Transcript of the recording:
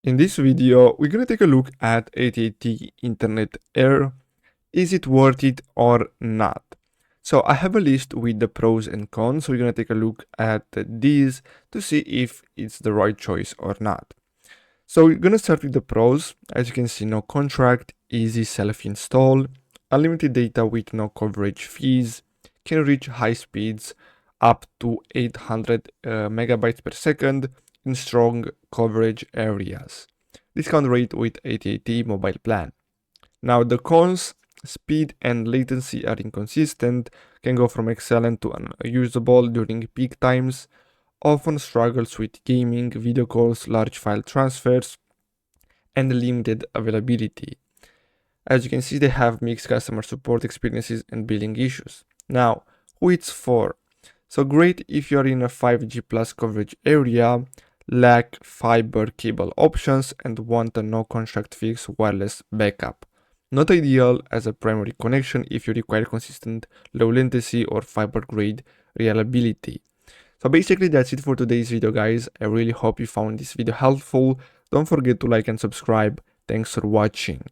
In this video, we're going to take a look at AT&T INTERNET AIR. Is it worth it or not? So I have a list with the pros and cons. So we're going to take a look at these to see if it's the right choice or not. So we're going to start with the pros. As you can see, no contract, easy self-install, unlimited data with no coverage fees, can reach high speeds up to 800 megabytes per second in strong coverage areas. Discount rate with AT&T mobile plan. Now the cons, speed and latency are inconsistent, can go from excellent to unusable during peak times, often struggles with gaming, video calls, large file transfers, and limited availability. As you can see, they have mixed customer support experiences and billing issues. Now, who it's for? So great if you're in a 5G plus coverage area, lack fiber cable options, and want a no contract fixed wireless backup. Not ideal as a primary connection if you require consistent low latency or fiber grade reliability. So basically that's it for today's video, guys. I really hope you found this video helpful. Don't forget to like and subscribe. Thanks for watching.